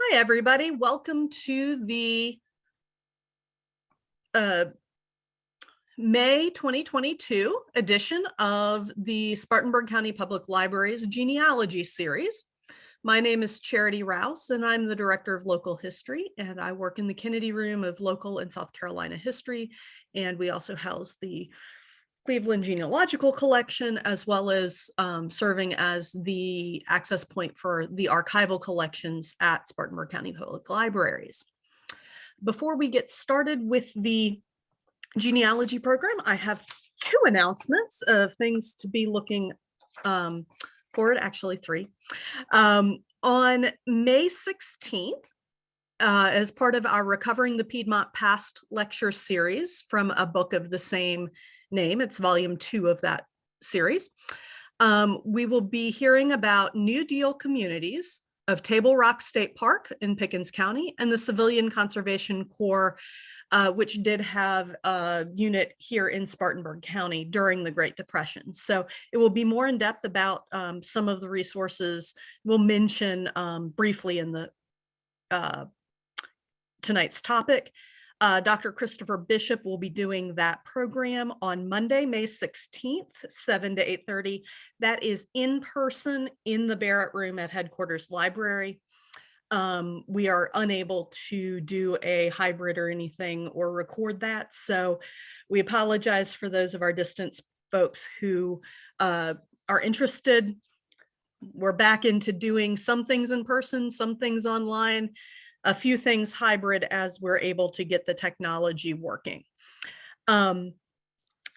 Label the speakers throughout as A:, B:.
A: Hi, everybody. Welcome to the May 2022 edition of the Spartanburg County Public Library's Genealogy series. My name is Charity Rouse, and I'm the Director of Local History, and I work in the Kennedy Room of Local and South Carolina History, and we also house the Cleveland Genealogical Collection, as well as serving as the access point for the archival collections at Spartanburg County Public Libraries. Before we get started with the genealogy program, I have two announcements of things to be looking forward, actually three. On May 16th, as part of our Recovering the Piedmont Past lecture series from a book of the same name, it's volume 2 of that series, we will be hearing about New Deal communities of Table Rock State Park in Pickens County and the Civilian Conservation Corps, which did have a unit here in Spartanburg County during the Great Depression. So it will be more in depth about some of the resources we'll mention briefly in the tonight's topic. Dr. Christopher Bishop will be doing that program on Monday, May 16th, 7 to 8:30. That is in person in the Barrett Room at Headquarters Library. We are unable to do a hybrid or anything or record that. So we apologize for those of our distance folks who are interested. We're back into doing some things in person, some things online, a few things hybrid as we're able to get the technology working. Again,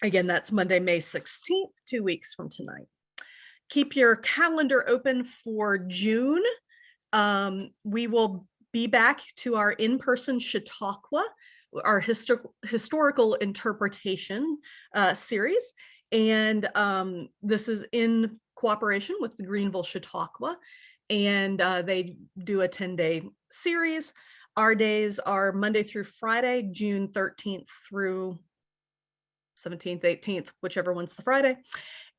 A: that's Monday, May 16th, 2 weeks from tonight. Keep your calendar open for June. We will be back to our in-person Chautauqua, our historical interpretation series. And this is in cooperation with the Greenville Chautauqua. And they do a 10-day series. Our days are Monday through Friday, June 13th through 17th, 18th, whichever one's the Friday.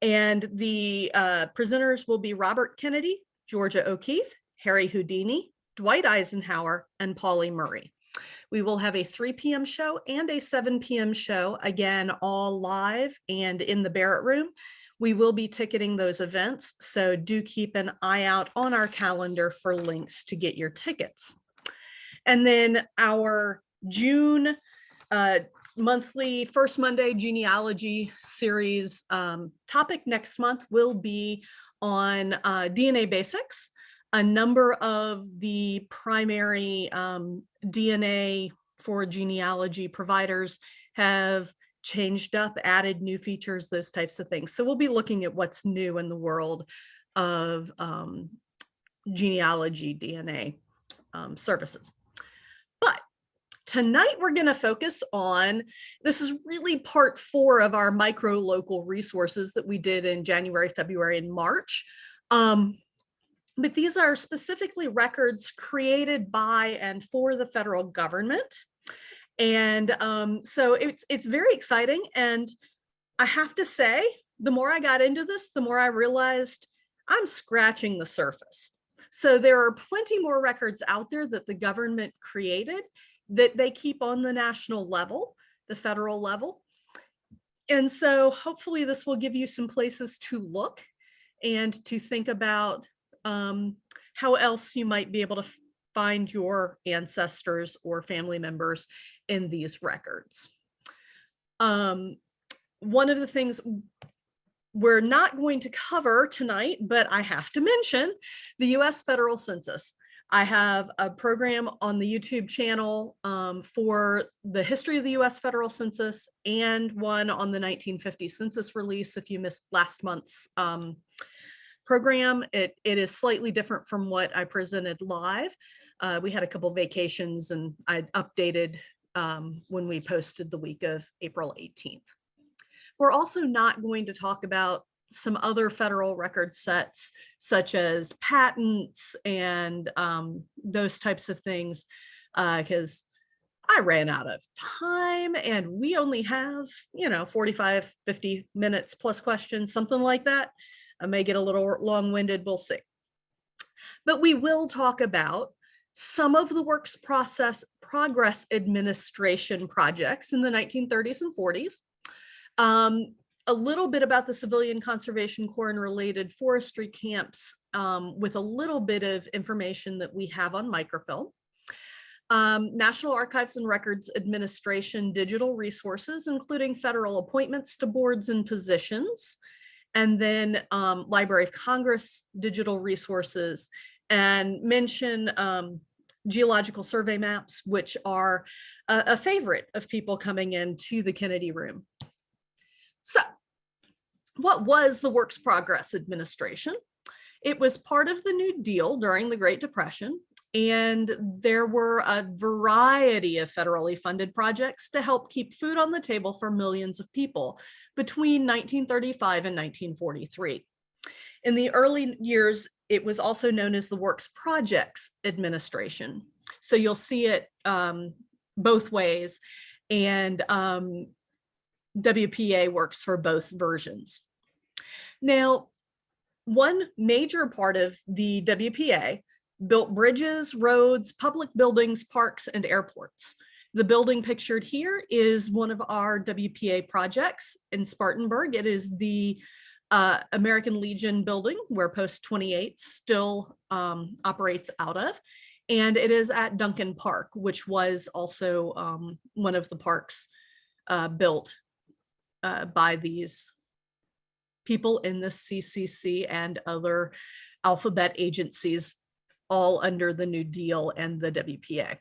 A: And the presenters will be Robert Kennedy, Georgia O'Keeffe, Harry Houdini, Dwight Eisenhower, and Pauli Murray. We will have a 3 p.m. show and a 7 p.m. show, again, all live and in the Barrett Room. We will be ticketing those events, so do keep an eye out on our calendar for links to get your tickets. And then our June monthly First Monday Genealogy series topic next month will be on DNA basics. A number of the primary DNA for genealogy providers have changed up, added new features, those types of things. So we'll be looking at what's new in the world of genealogy DNA services. But tonight we're going to focus on, this is really part 4 of our micro local resources that we did in January, February, and March. But these are specifically records created by and for the federal government. And so it's very exciting. And I have to say, the more I got into this, the more I realized I'm scratching the surface. So there are plenty more records out there that the government created that they keep on the national level, the federal level. And so hopefully this will give you some places to look and to think about how else you might be able to find your ancestors or family members in these records. One of the things we're not going to cover tonight, but I have to mention the US Federal Census. I have a program on the YouTube channel for the history of the US Federal Census and one on the 1950 census release. If you missed last month's program, it is slightly different from what I presented live. We had a couple vacations and I updated when we posted the week of April 18th. We're also not going to talk about some other federal record sets, such as patents and those types of things, because I ran out of time and we only have, 45, 50 minutes plus questions, something like that. I may get a little long-winded, we'll see. But we will talk about some of the Works Progress Administration projects in the 1930s and 40s, a little bit about the Civilian Conservation Corps and related forestry camps, with a little bit of information that we have on microfilm. National Archives and Records Administration digital resources, including federal appointments to boards and positions, and then Library of Congress digital resources, and mention geological survey maps, which are a favorite of people coming into the Kennedy Room. So, what was the Works Progress Administration? It was part of the New Deal during the Great Depression, and there were a variety of federally funded projects to help keep food on the table for millions of people between 1935 and 1943. In the early years, it was also known as the Works Projects Administration. So you'll see it both ways, and WPA works for both versions. Now, one major part of the WPA built bridges, roads, public buildings, parks, and airports. The building pictured here is one of our WPA projects in Spartanburg. It is the American Legion building where Post 28 still operates out of. And it is at Duncan Park, which was also one of the parks built by these people in the CCC and other alphabet agencies, all under the New Deal and the WPA.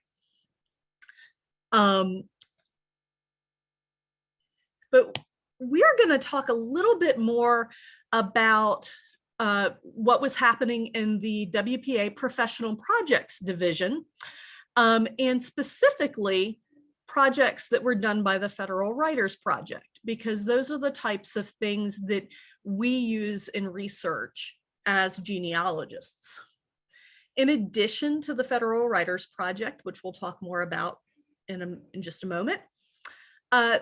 A: But we are going to talk a little bit more about what was happening in the WPA Professional Projects Division, and specifically projects that were done by the Federal Writers Project, because those are the types of things that we use in research as genealogists. In addition to the Federal Writers Project, which we'll talk more about in just a moment,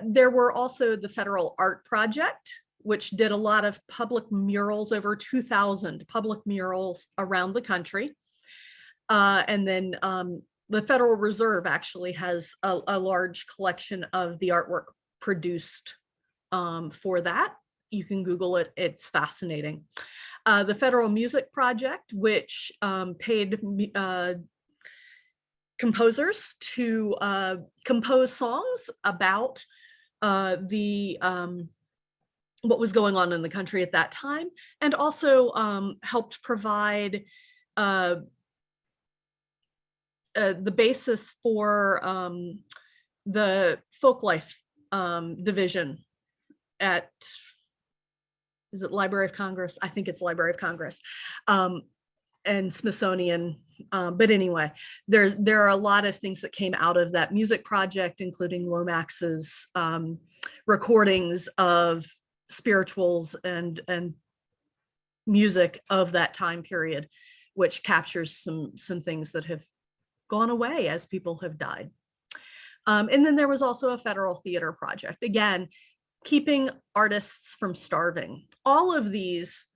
A: there were also the Federal Art Project, which did a lot of public murals, over 2,000 public murals around the country. And then the Federal Reserve actually has a large collection of the artwork produced for that. You can Google it, it's fascinating. The Federal Music Project, which paid composers to compose songs about what was going on in the country at that time, and also helped provide the basis for the folklife division at, is it Library of Congress? I think it's Library of Congress, and Smithsonian. But anyway, there are a lot of things that came out of that music project, including Lomax's recordings of spirituals and music of that time period, which captures some things that have gone away as people have died. And then there was also a Federal Theater Project, again, keeping artists from starving. All of these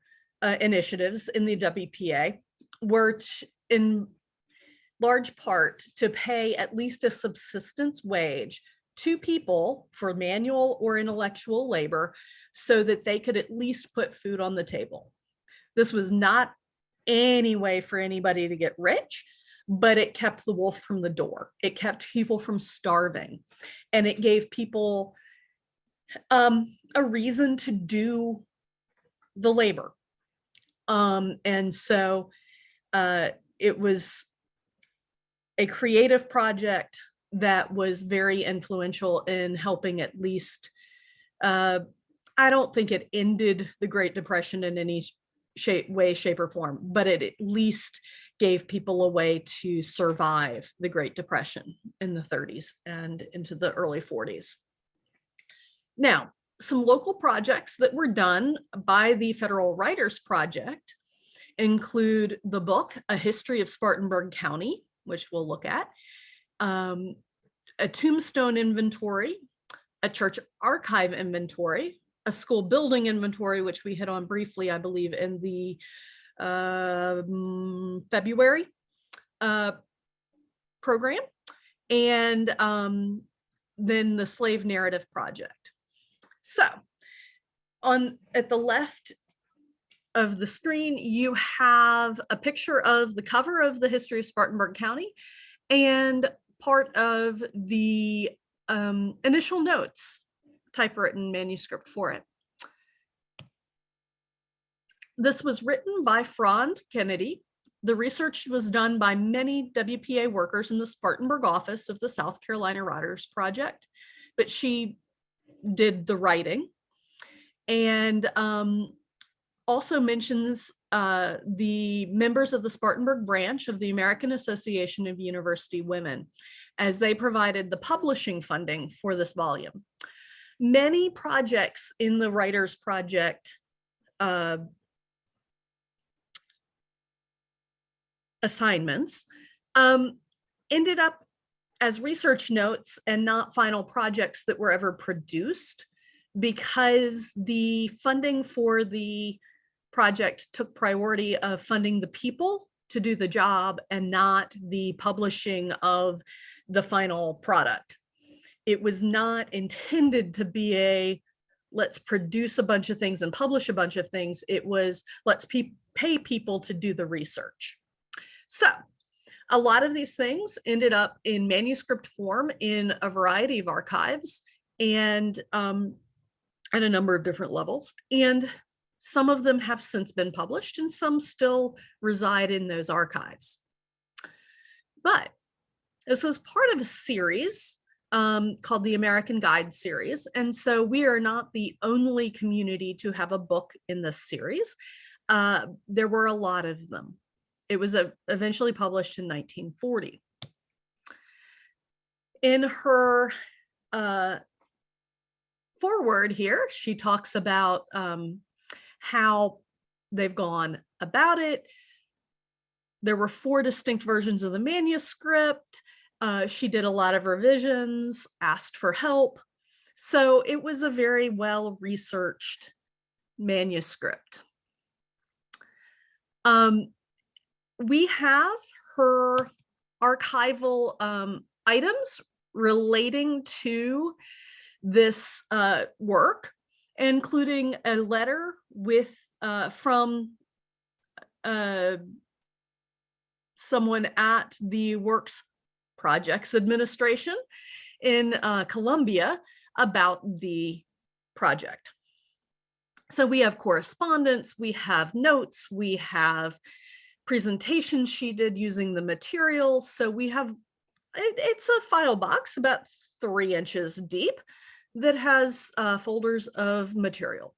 A: initiatives in the WPA were in large part to pay at least a subsistence wage to people for manual or intellectual labor so that they could at least put food on the table. This was not any way for anybody to get rich, but it kept the wolf from the door. It kept people from starving, and it gave people a reason to do the labor. And so it was a creative project that was very influential in helping at least, I don't think it ended the Great Depression in any way, shape, or form, but it at least gave people a way to survive the Great Depression in the 30s and into the early 40s. Now, some local projects that were done by the Federal Writers Project include the book, A History of Spartanburg County, which we'll look at, a tombstone inventory, a church archive inventory, a school building inventory, which we hit on briefly, I believe, in the February program, and then the Slave Narrative Project. So at the left of the screen, you have a picture of the cover of the History of Spartanburg County and part of the initial notes, typewritten manuscript for it. This was written by Frond Kennedy. The research was done by many WPA workers in the Spartanburg office of the South Carolina Writers Project, but she did the writing. And also mentions the members of the Spartanburg branch of the American Association of University Women, as they provided the publishing funding for this volume. Many projects in the Writers Project assignments ended up as research notes and not final projects that were ever produced, because the funding for the project took priority of funding the people to do the job and not the publishing of the final product. It was not intended to be a let's produce a bunch of things and publish a bunch of things. It was let's pay people to do the research. So a lot of these things ended up in manuscript form in a variety of archives and at a number of different levels. And some of them have since been published and some still reside in those archives. But this was part of a series called the American Guide series. And so we are not the only community to have a book in this series. There were a lot of them. It was eventually published in 1940. In her forward here, she talks about how they've gone about it. There were 4 distinct versions of the manuscript. She did a lot of revisions, asked for help. So it was a very well-researched manuscript. We have her archival items relating to this work, including a letter with from someone at the Works Projects Administration in Columbia about the project. So we have correspondence, we have notes, we have presentations she did using the materials. So we have, it's a file box about 3 inches deep that has folders of material.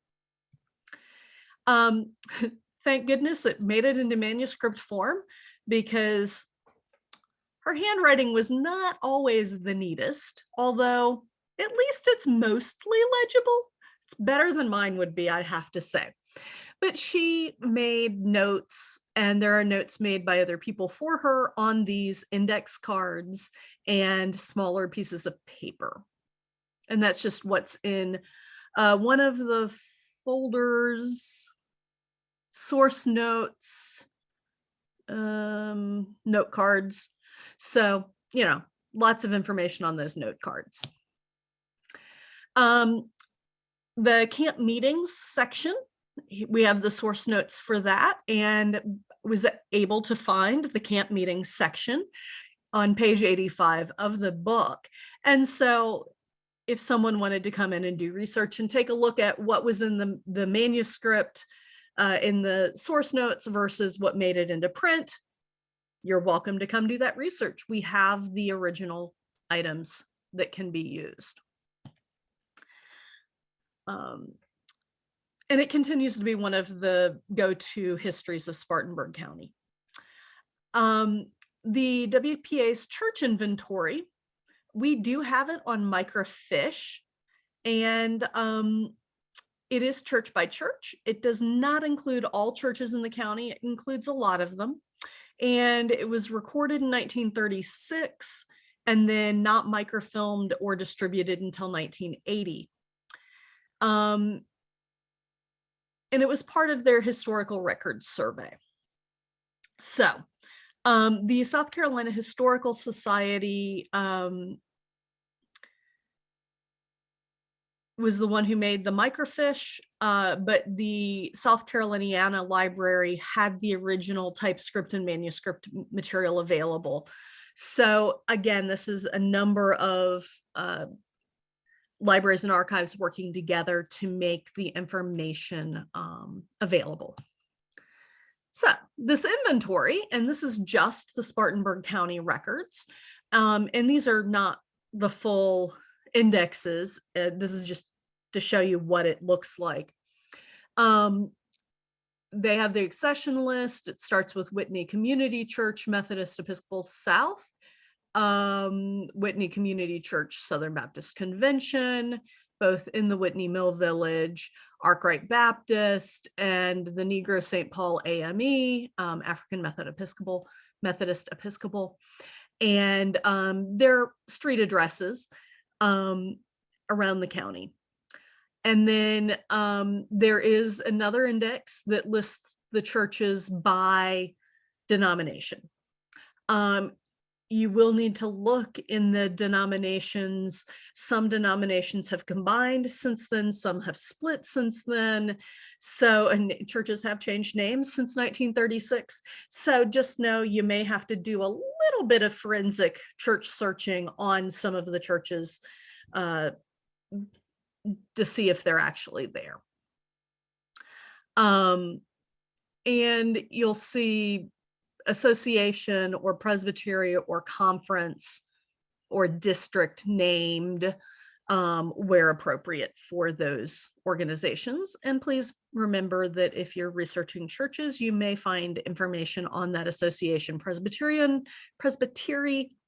A: Thank goodness it made it into manuscript form, because her handwriting was not always the neatest, although at least it's mostly legible. It's better than mine would be, I have to say. But she made notes, and there are notes made by other people for her on these index cards and smaller pieces of paper. And that's just what's in one of the folders, source notes, note cards. So, you know, lots of information on those note cards. The camp meetings section, we have the source notes for that, and was able to find the camp meetings section on page 85 of the book. And so if someone wanted to come in and do research and take a look at what was in the manuscript in the source notes versus what made it into print, you're welcome to come do that research. We have the original items that can be used. And it continues to be one of the go-to histories of Spartanburg County. The WPA's church inventory, we do have it on microfiche, and it is church by church. It does not include all churches in the county. It includes a lot of them. And it was recorded in 1936 and then not microfilmed or distributed until 1980. And it was part of their historical records survey. So The South Carolina Historical Society was the one who made the microfiche, but the South Caroliniana Library had the original typescript and manuscript material available. So again, this is a number of libraries and archives working together to make the information available. So this inventory, and this is just the Spartanburg County records, and these are not the full indexes. This is just to show you what it looks like. They have the accession list. It starts with Whitney Community Church, Methodist Episcopal South, Whitney Community Church, Southern Baptist Convention, both in the Whitney Mill Village, Arkwright Baptist, and the Negro St. Paul AME, African Methodist Episcopal, and their street addresses around the county. And then there is another index that lists the churches by denomination. You will need to look in the denominations. Some denominations have combined since then, some have split since then. So, and churches have changed names since 1936. So just know you may have to do a little bit of forensic church searching on some of the churches to see if they're actually there. And you'll see association or presbytery or conference or district named where appropriate for those organizations. And please remember that if you're researching churches, you may find information on that association, presbytery,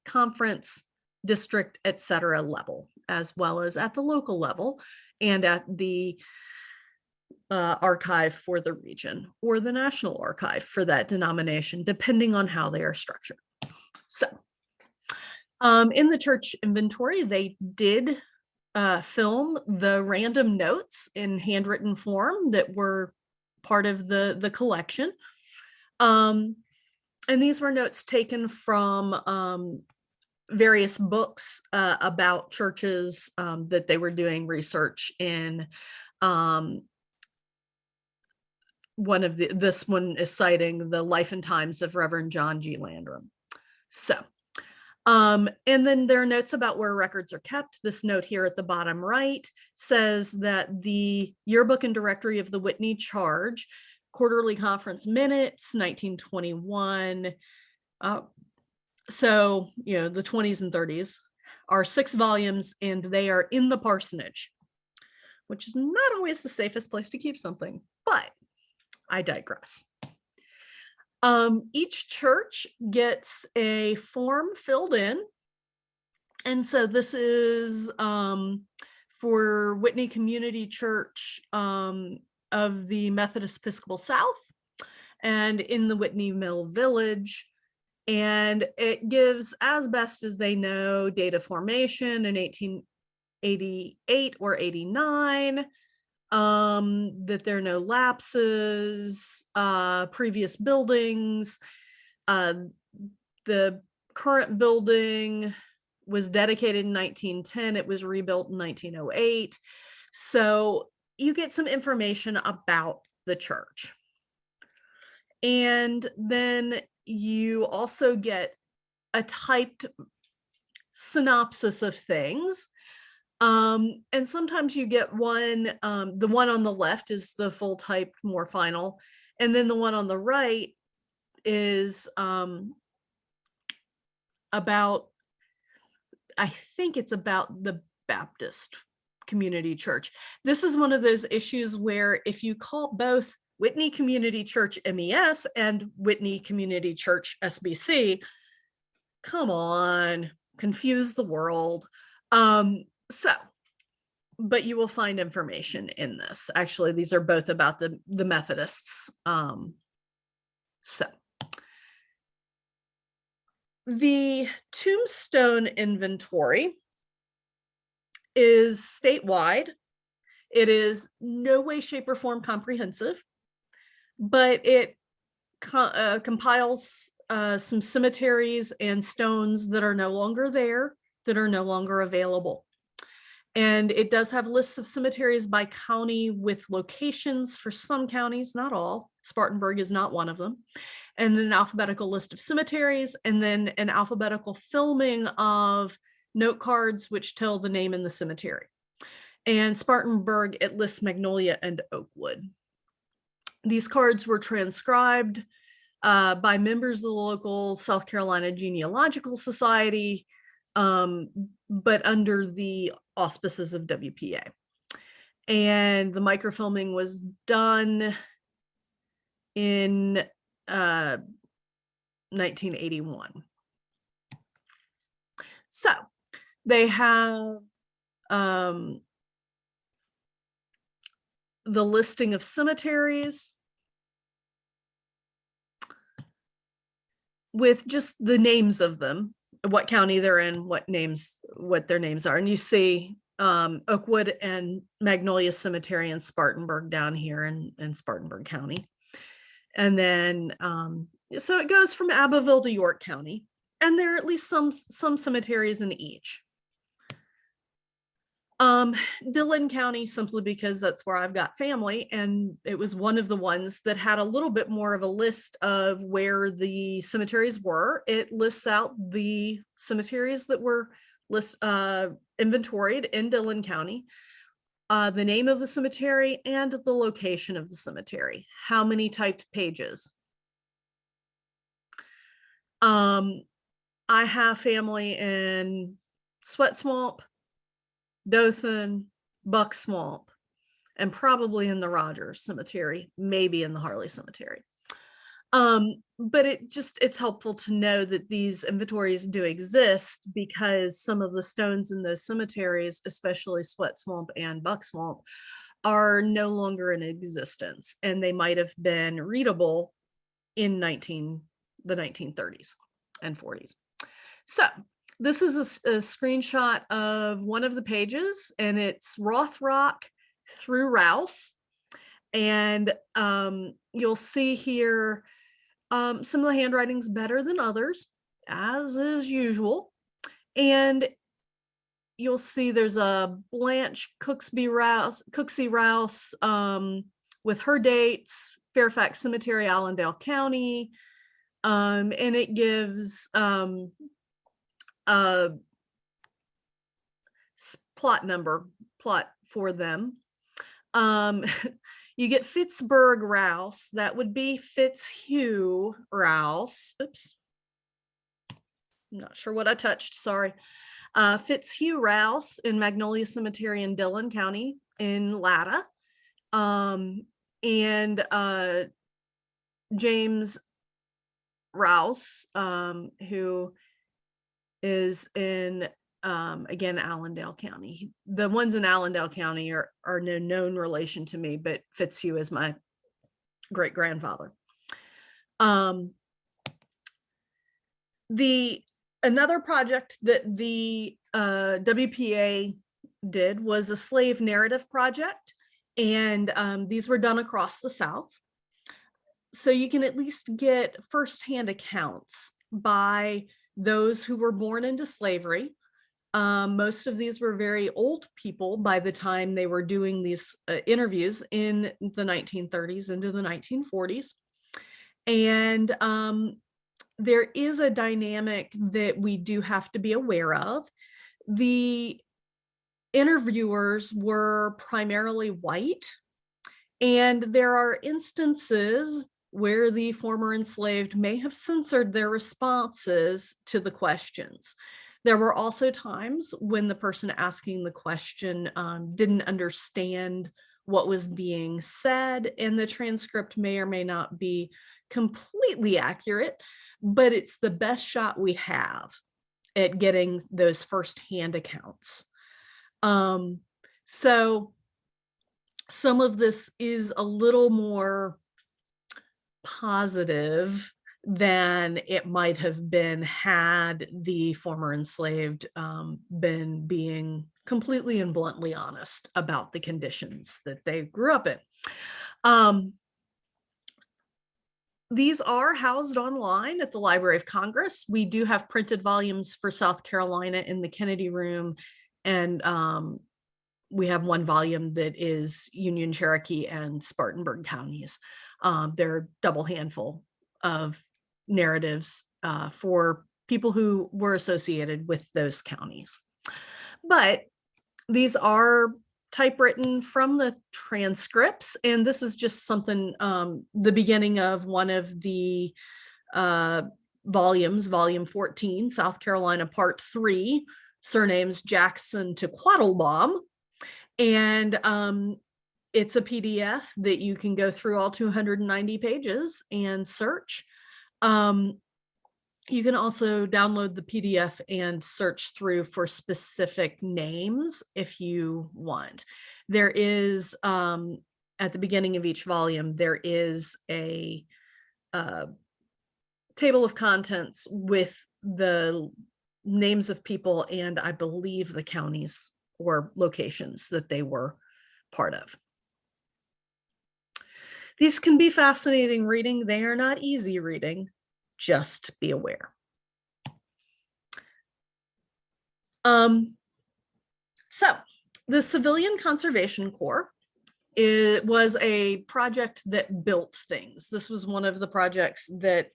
A: conference, district, etc. level, as well as at the local level and at the archive for the region or the National Archive for that denomination, depending on how they are structured. So in the church inventory, they did film the random notes in handwritten form that were part of the collection. And these were notes taken from various books about churches that they were doing research in. This one is citing the Life and Times of Reverend John G. Landrum. So, and then there are notes about where records are kept. This note here at the bottom right says that the yearbook and directory of the Whitney Charge, quarterly conference minutes, 1921. So, you know, the 20s and 30s are 6 volumes, and they are in the parsonage, which is not always the safest place to keep something, but I digress. Each church gets a form filled in. And so this is for Whitney Community Church of the Methodist Episcopal South and in the Whitney Mill Village. And it gives, as best as they know, date of formation in 1888 or 89. That there are no lapses, previous buildings. The current building was dedicated in 1910. It was rebuilt in 1908. So you get some information about the church. And then you also get a typed synopsis of things. And sometimes you get one, the one on the left is the full typed, more final. And then the one on the right is about, I think it's about the Baptist Community Church. This is one of those issues where if you call both Whitney Community Church MES and Whitney Community Church SBC, come on, confuse the world. So, but you will find information in this. Actually, these are both about the Methodists. So, the tombstone inventory is statewide. It is no way, shape, or form comprehensive, but it compiles some cemeteries and stones that are no longer there, that are no longer available. And it does have lists of cemeteries by county with locations for some counties, not all. Spartanburg is not one of them. And an alphabetical list of cemeteries, and then an alphabetical filming of note cards which tell the name in the cemetery. And Spartanburg, it lists Magnolia and Oakwood. These cards were transcribed by members of the local South Carolina Genealogical Society, but under the auspices of WPA. And the microfilming was done in 1981. So they have the listing of cemeteries with just the names of them, what county they're in, what their names are. And you see Oakwood and Magnolia Cemetery in Spartanburg down here in Spartanburg County. And then, so it goes from Abbeville to York County, and there are at least some cemeteries in each. Dillon County, simply because that's where I've got family, and it was one of the ones that had a little bit more of a list of where the cemeteries were. It lists out the cemeteries that were inventoried in Dillon County, the name of the cemetery and the location of the cemetery, how many typed pages. I have family in Sweat Swamp, Dothan, Buck Swamp, and probably in the Rogers Cemetery, maybe in the Harley Cemetery. But it's helpful to know that these inventories do exist, because some of the stones in those cemeteries, especially Sweat Swamp and Buck Swamp, are no longer in existence, and they might have been readable in the 1930s and 40s. So this is a screenshot of one of the pages, and it's Rothrock through Rouse. And you'll see here some of the handwriting's better than others, as is usual. And you'll see there's a Blanche Cooksey Rouse with her dates, Fairfax Cemetery, Allendale County. And it gives a plot for them. You get Pittsburgh Rouse, that would be Fitzhugh Rouse. Oops, I'm not sure what I touched, sorry. Fitzhugh Rouse in Magnolia Cemetery in Dillon County in Latta. And James Rouse, who is in, again, Allendale County. The ones in Allendale County are no known relation to me, but Fitzhugh is my great-grandfather. Another project that the WPA did was a slave narrative project, and these were done across the South. So you can at least get firsthand accounts by those who were born into slavery. Most of these were very old people by the time they were doing these interviews in the 1930s into the 1940s. And there is a dynamic that we do have to be aware of. The interviewers were primarily white, and there are instances where the former enslaved may have censored their responses to the questions. There were also times when the person asking the question didn't understand what was being said, and the transcript may or may not be completely accurate, but it's the best shot we have at getting those firsthand accounts. So some of this is a little more positive than it might have been had the former enslaved been being completely and bluntly honest about the conditions that they grew up in. These are housed online at the Library of Congress. We do have printed volumes for South Carolina in the Kennedy Room, and we have one volume that is Union, Cherokee, and Spartanburg counties. They're a double handful of narratives for people who were associated with those counties. But these are typewritten from the transcripts, and this is just something, the beginning of one of the volumes, volume 14, South Carolina Part 3, surnames Jackson to Quattlebaum. And it's a PDF that you can go through all 290 pages and search. You can also download the PDF and search through for specific names if you want. There is, at the beginning of each volume, there is a table of contents with the names of people and I believe the counties or locations that they were part of. These can be fascinating reading. They are not easy reading. Just be aware. So the Civilian Conservation Corps, it was a project that built things. This was one of the projects that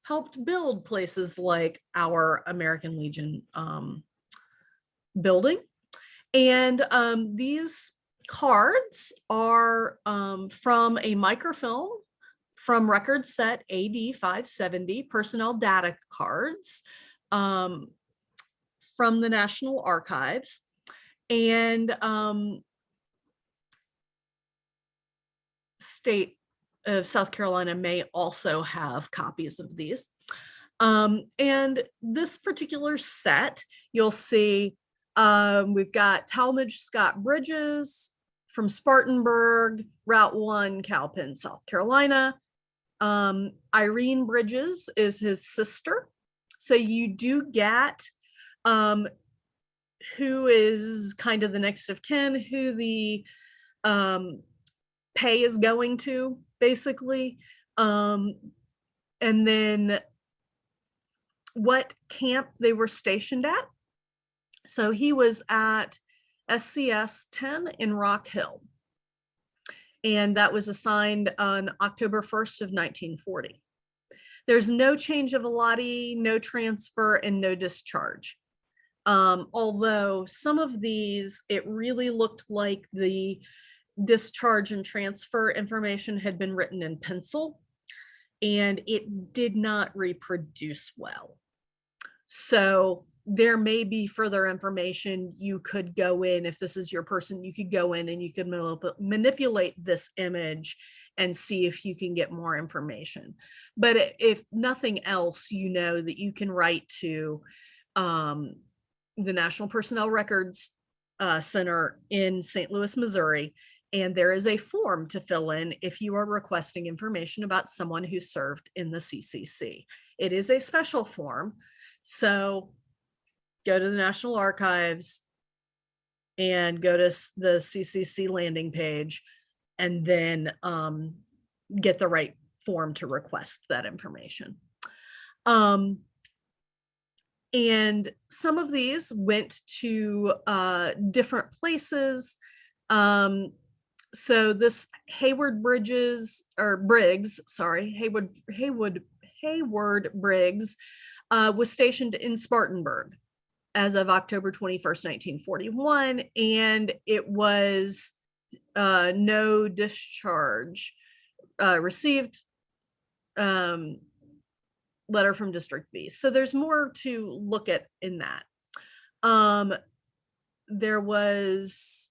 A: helped build places like our American Legion building. And these cards are from a microfilm from record set AD 570, personnel data cards from the National Archives. And state of South Carolina may also have copies of these. And this particular set, you'll see we've got Talmadge Scott Bridges from Spartanburg, Route 1, Cowpen, South Carolina. Irene Bridges is his sister. So you do get who is kind of the next of kin, who the pay is going to, basically. And then what camp they were stationed at. So he was at SCS 10 in Rock Hill. And that was assigned on October 1st of 1940. There's no change of allotee, no transfer, and no discharge. Although some of these, it really looked like the discharge and transfer information had been written in pencil, and it did not reproduce well. So there may be further information you could go in. If this is your person, you could go in and you could manipulate this image and see if you can get more information. But if nothing else, you know that you can write to the National Personnel Records Center in St. Louis, Missouri, and there is a form to fill in if you are requesting information about someone who served in the CCC. It is a special form, so go to the National Archives and go to the CCC landing page, and then get the right form to request that information. And some of these went to different places. So this Hayward Briggs was stationed in Spartanburg as of October 21st, 1941, and it was no discharge received, letter from District B. So there's more to look at in that. There was,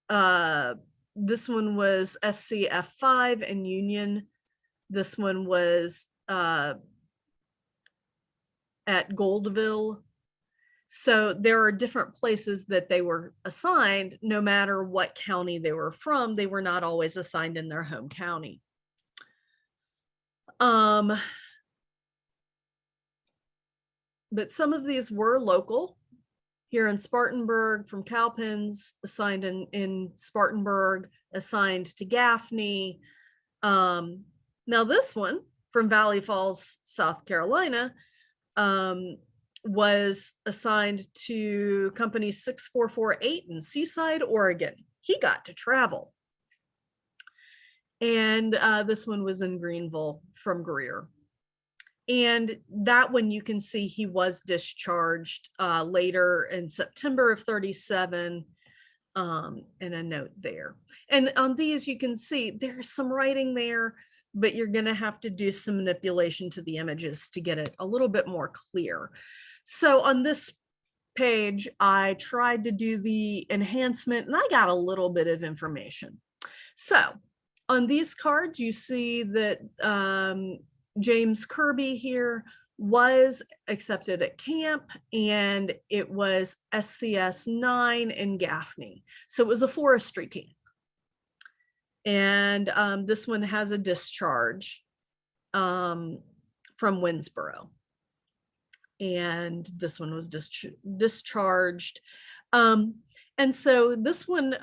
A: this one was SCF5 in Union. This one was at Goldville. So there are different places that they were assigned. No matter what county they were from, they were not always assigned in their home county. But some of these were local. Here in Spartanburg, from Cowpens, assigned in Spartanburg, assigned to Gaffney. Now this one from Valley Falls, South Carolina, was assigned to company 6448 in Seaside, Oregon. He got to travel. And this one was in Greenville from Greer. And that one, you can see he was discharged later in September of 37, and a note there. And on these, you can see there's some writing there, but you're going to have to do some manipulation to the images to get it a little bit more clear. So on this page, I tried to do the enhancement, and I got a little bit of information. So on these cards, you see that James Kirby here was accepted at camp, and it was SCS 9 in Gaffney. So it was a forestry camp. And this one has a discharge from Winsboro. And this one was discharged. And so this one,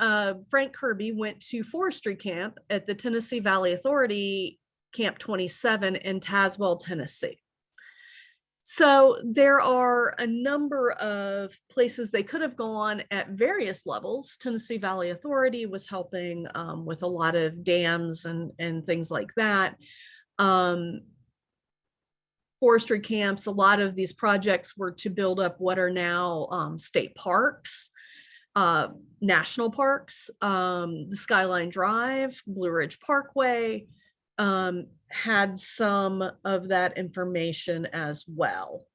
A: Frank Kirby went to forestry camp at the Tennessee Valley Authority Camp 27 in Tazewell, Tennessee. So there are a number of places they could have gone at various levels. Tennessee Valley Authority was helping with a lot of dams and things like that. Forestry camps, a lot of these projects were to build up what are now state parks, national parks, the Skyline Drive, Blue Ridge Parkway, had some of that information as well.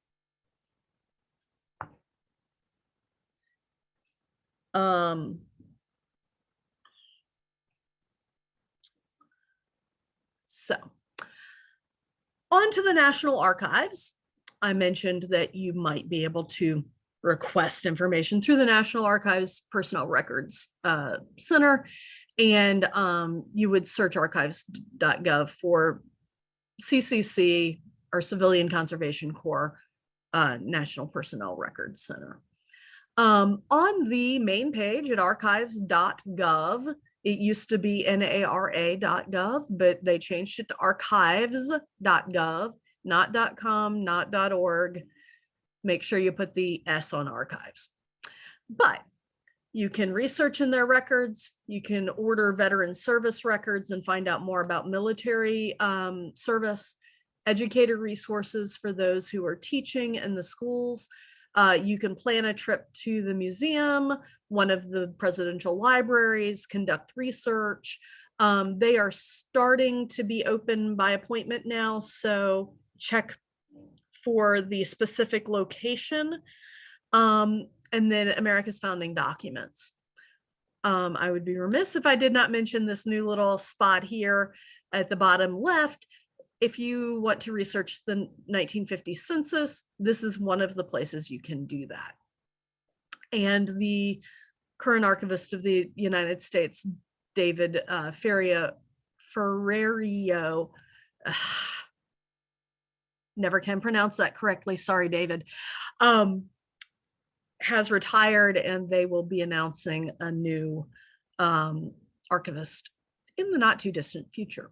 A: So on to the National Archives. I mentioned that you might be able to request information through the National Archives Personnel Records Center, and you would search archives.gov for CCC or Civilian Conservation Corps National Personnel Records Center. On the main page at archives.gov, it used to be NARA.gov, but they changed it to archives.gov, not .com, not .org. Make sure you put the S on archives. But you can research in their records. You can order veteran service records and find out more about military service, educator resources for those who are teaching in the schools. You can plan a trip to the museum, one of the presidential libraries, conduct research. They are starting to be open by appointment now, so check for the specific location. And then America's Founding Documents. I would be remiss if I did not mention this new little spot here at the bottom left. If you want to research the 1950 census, this is one of the places you can do that. And the current archivist of the United States, David Ferrario, never can pronounce that correctly, sorry, David, has retired, and they will be announcing a new archivist in the not too distant future.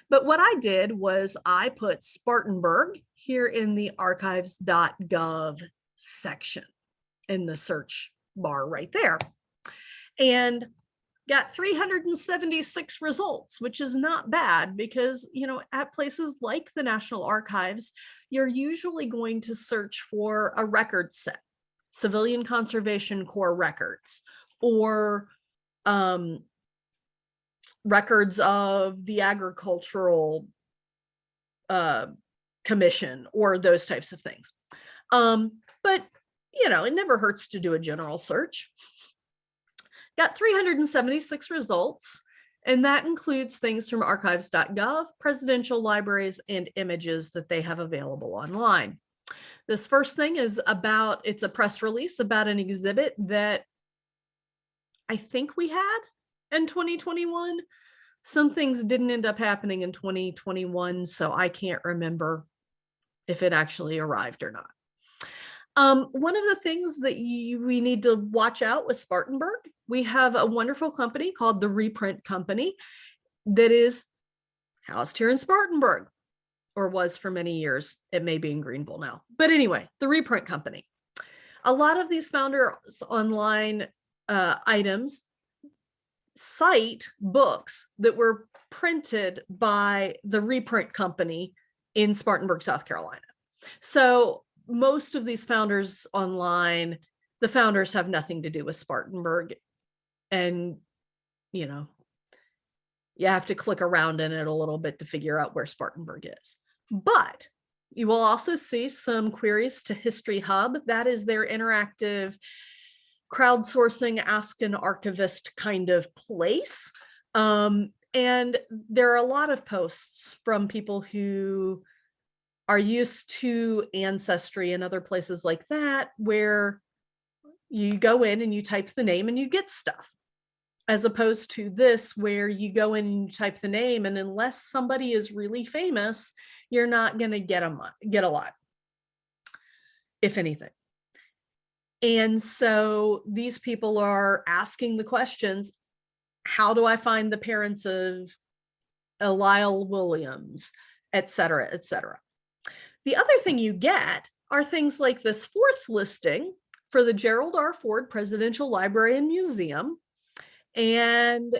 A: But what I did was I put Spartanburg here in the archives.gov section in the search bar right there, and got 376 results, which is not bad because, you know, at places like the National Archives, you're usually going to search for a record set, Civilian Conservation Corps records, or records of the Agricultural Commission, or those types of things. But, you know, it never hurts to do a general search. Got 376 results, and that includes things from archives.gov, presidential libraries, and images that they have available online. This first thing is about, it's a press release about an exhibit that I think we had in 2021. Some things didn't end up happening in 2021, so I can't remember if it actually arrived or not. One of the things that we need to watch out with Spartanburg, we have a wonderful company called the Reprint Company that is housed here in Spartanburg, or was for many years. It may be in Greenville now. But anyway, the reprint company. A lot of these Founders Online items cite books that were printed by the reprint company in Spartanburg, South Carolina. So most of these Founders Online, the founders have nothing to do with Spartanburg. And, you know, you have to click around in it a little bit to figure out where Spartanburg is. But you will also see some queries to History Hub. That is their interactive crowdsourcing, ask an archivist kind of place. And there are a lot of posts from people who are used to Ancestry and other places like that, where you go in and you type the name and you get stuff, as opposed to this, where you go in and you type the name, and unless somebody is really famous, you're not going to get a lot, if anything. And so these people are asking the questions, how do I find the parents of Lyle Williams, et cetera, et cetera. The other thing you get are things like this fourth listing for the Gerald R. Ford Presidential Library and Museum. And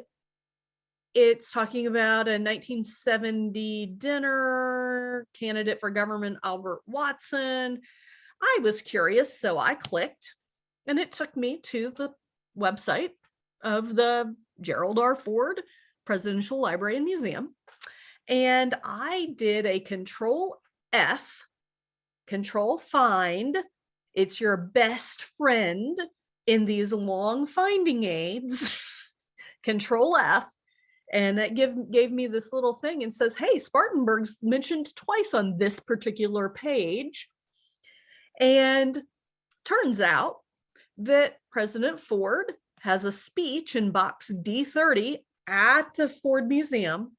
A: it's talking about a 1970 dinner, candidate for government Albert Watson. I was curious, so I clicked, and it took me to the website of the Gerald R. Ford Presidential Library and Museum. And I did a Control F, Control Find. It's your best friend in these long finding aids. Control F. And that gave me this little thing and says, hey, Spartanburg's mentioned twice on this particular page. And turns out that President Ford has a speech in box D30 at the Ford Museum,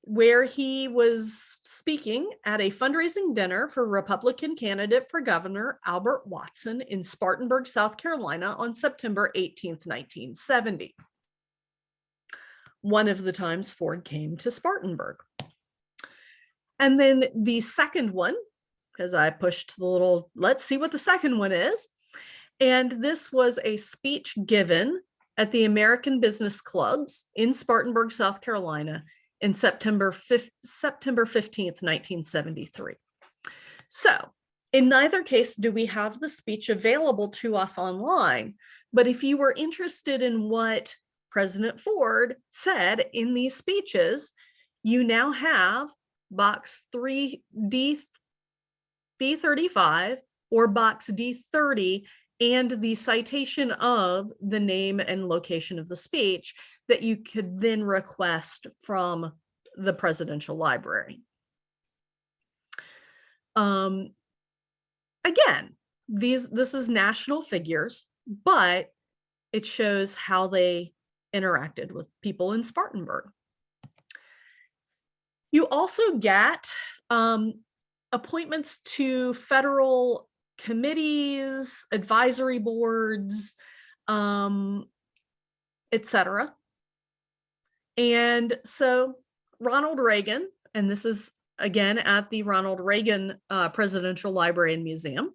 A: where he was speaking at a fundraising dinner for Republican candidate for governor Albert Watson in Spartanburg, South Carolina on September 18th, 1970. One of the times Ford came to Spartanburg. And then the second one, because I pushed the little, let's see what the second one is. And this was a speech given at the American Business Clubs in Spartanburg, South Carolina in September 15th, 1973. So in neither case do we have the speech available to us online, but if you were interested in what President Ford said in these speeches, you now have box D35 or box D30 and the citation of the name and location of the speech that you could then request from the Presidential Library. Again, this is national figures, but it shows how they interacted with people in Spartanburg. You also get appointments to federal committees, advisory boards, etc. And so Ronald Reagan, and this is again at the Ronald Reagan Presidential Library and Museum,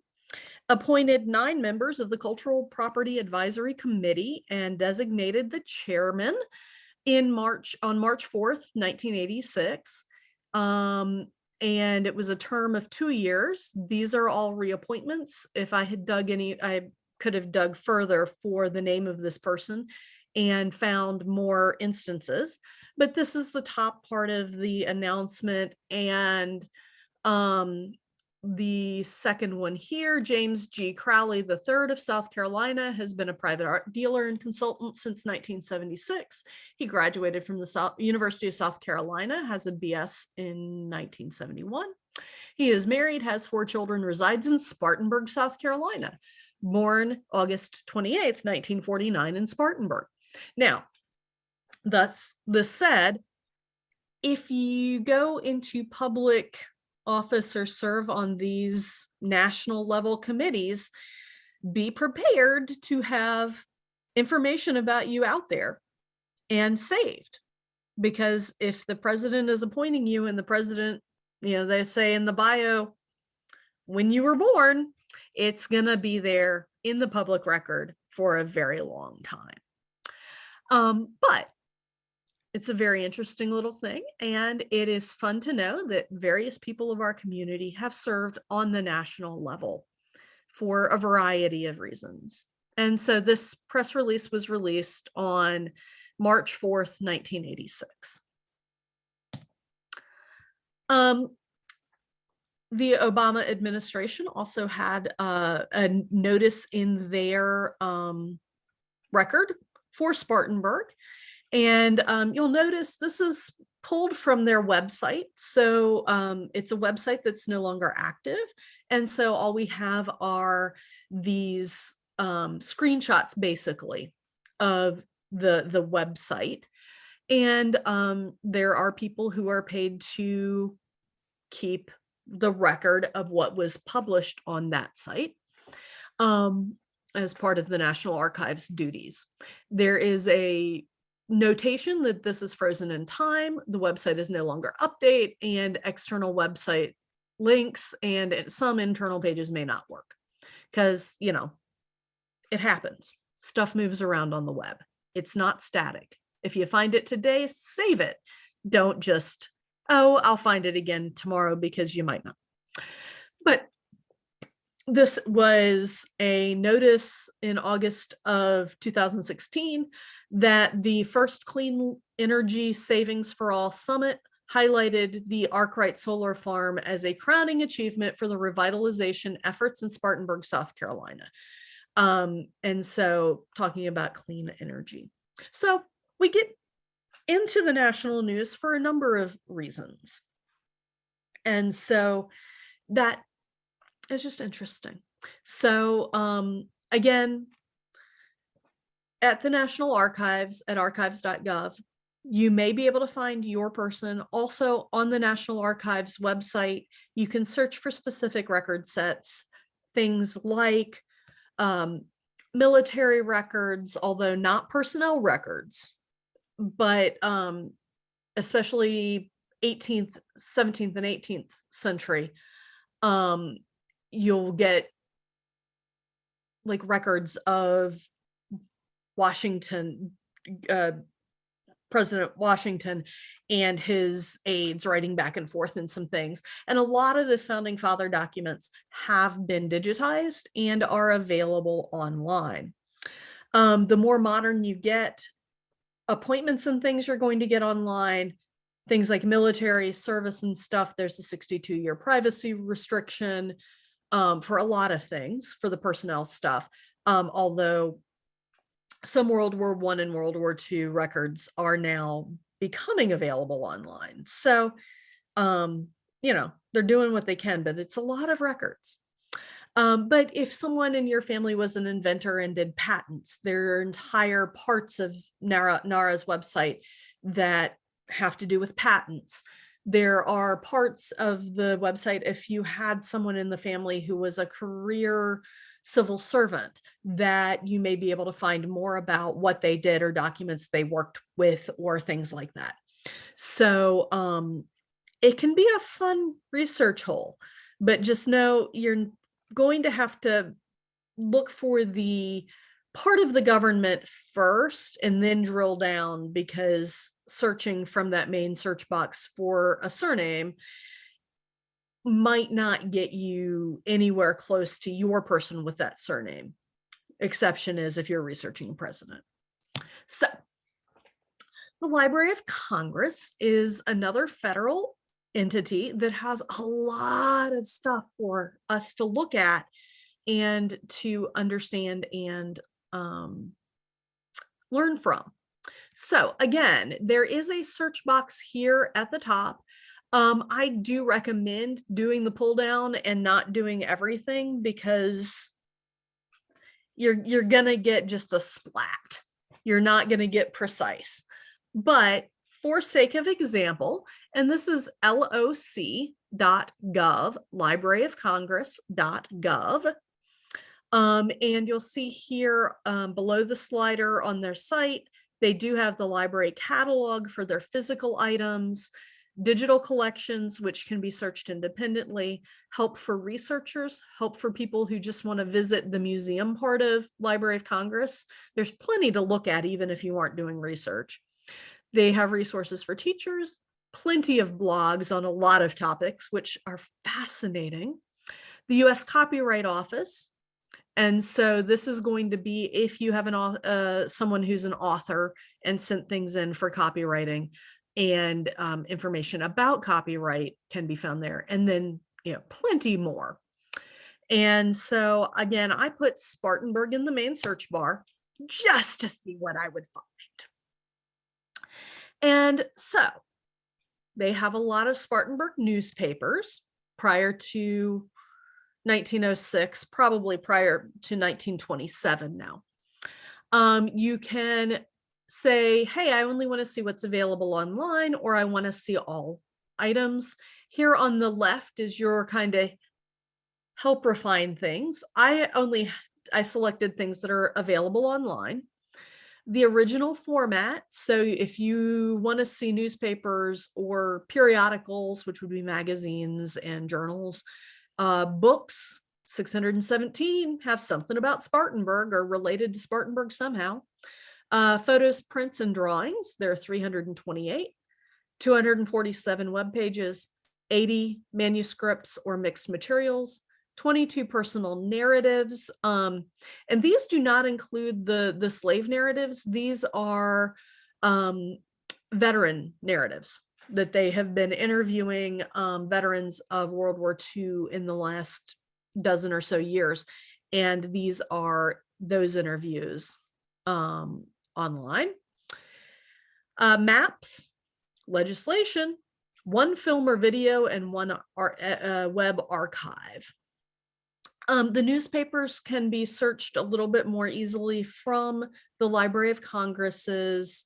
A: appointed 9 members of the Cultural Property Advisory Committee and designated the chairman on March 4th, 1986. And it was a term of 2 years. These are all reappointments. If I had dug any, I could have dug further for the name of this person and found more instances. But this is the top part of the announcement. And the second one here, James G. Crowley III of South Carolina has been a private art dealer and consultant since 1976. He graduated from the University of South Carolina, has a BS in 1971. He is married, has 4 children, resides in Spartanburg, South Carolina. Born August 28th, 1949 in Spartanburg. Now, thus this said, if you go into public office or serve on these national level committees, be prepared to have information about you out there and saved. because if the president is appointing you and the president, they say in the bio, when you were born, it's going to be there in the public record for a very long time. But it's a very interesting little thing, and it is fun to know that various people of our community have served on the national level for a variety of reasons. And so this press release was released on March 4th, 1986. The Obama administration also had a notice in their record for Spartanburg. And you'll notice this is pulled from their website. So it's a website that's no longer active. And so all we have are these screenshots, basically, of the website. And there are people who are paid to keep the record of what was published on that site as part of the National Archives duties. There is a notation that this is frozen in time, the website is no longer update, and external website links and some internal pages may not work because, it happens. Stuff moves around on the web. It's not static. If you find it today, save it. Don't just, I'll find it again tomorrow, because you might not. But this was a notice in August of 2016 that the first Clean Energy Savings for All Summit highlighted the Arkwright Solar Farm as a crowning achievement for the revitalization efforts in Spartanburg, South Carolina. And so talking about clean energy. So we get into the national news for a number of reasons. And so that is just interesting. So again, at the National Archives at archives.gov, you may be able to find your person. Also on the National Archives website, you can search for specific record sets, things like military records, although not personnel records, but especially 18th, 17th, and 18th century, you'll get like records of Washington, President Washington and his aides writing back and forth in some things. And a lot of this founding father documents have been digitized and are available online. The more modern you get, appointments and things you're going to get online, things like military service and stuff. There's a 62-year privacy restriction for a lot of things for the personnel stuff. Although some World War I and World War II records are now becoming available online. So, they're doing what they can, but it's a lot of records. But if someone in your family was an inventor and did patents, there are entire parts of NARA's website that have to do with patents. There are parts of the website if you had someone in the family who was a career civil servant, that you may be able to find more about what they did or documents they worked with or things like that. So it can be a fun research hole, but just know you're going to have to look for the part of the government first and then drill down, because searching from that main search box for a surname might not get you anywhere close to your person with that surname. Exception is if you're researching a president. So the Library of Congress is another federal entity that has a lot of stuff for us to look at and to understand and learn from. So again, there is a search box here at the top. I do recommend doing the pull down and not doing everything, because you're gonna get just a splat. You're not gonna get precise. But for sake of example, and this is loc.gov, libraryofcongress.gov. And you'll see here below the slider on their site, They do have the library catalog for their physical items, digital collections, which can be searched independently, help for researchers, help for people who just want to visit the museum part of Library of Congress. There's plenty to look at, even if you aren't doing research. They have resources for teachers, plenty of blogs on a lot of topics, which are fascinating. The US Copyright Office. And so this is going to be if you have someone who's an author and sent things in for copywriting, and information about copyright can be found there. And then, plenty more. And so again, I put Spartanburg in the main search bar just to see what I would find. And so they have a lot of Spartanburg newspapers prior to 1906, probably prior to 1927 now. You can say, hey, I only want to see what's available online, or I want to see all items. Here on the left is your kind of help refine things. I selected things that are available online. The original format, so if you want to see newspapers or periodicals, which would be magazines and journals, books, 617 have something about Spartanburg or related to Spartanburg somehow. Photos, prints, and drawings, there are 328, 247 web pages, 80 manuscripts or mixed materials, 22 personal narratives. And these do not include the slave narratives. These are veteran narratives that they have been interviewing veterans of World War II in the last dozen or so years. And these are those interviews online. Maps, legislation, one film or video, and one web archive. The newspapers can be searched a little bit more easily from the Library of Congress's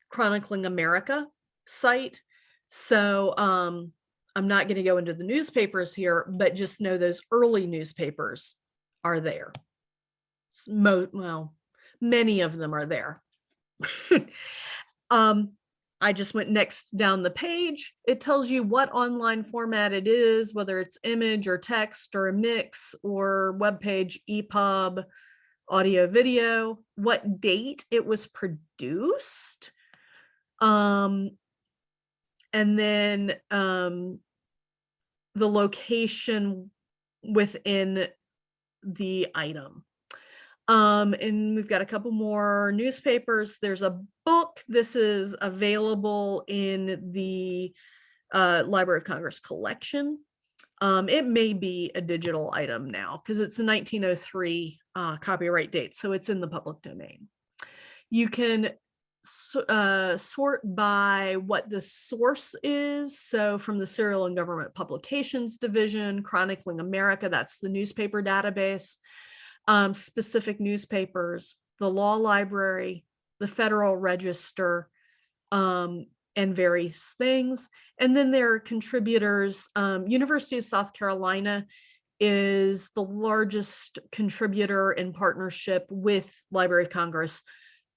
A: Chronicling America site. So I'm not going to go into the newspapers here, but just know those early newspapers are there. Well, many of them are there. I just went next down the page. It tells you what online format it is, whether it's image or text or a mix or web page, EPUB, audio, video, what date it was produced. And then the location within the item. And we've got a couple more newspapers. There's a book. This is available in the Library of Congress collection. It may be a digital item now because it's a 1903 copyright date, so it's in the public domain. You can sort by what the source is. So from the Serial and Government Publications Division, Chronicling America, that's the newspaper database. Specific newspapers, the Law Library, the Federal Register, and various things. And then there are contributors. University of South Carolina is the largest contributor in partnership with Library of Congress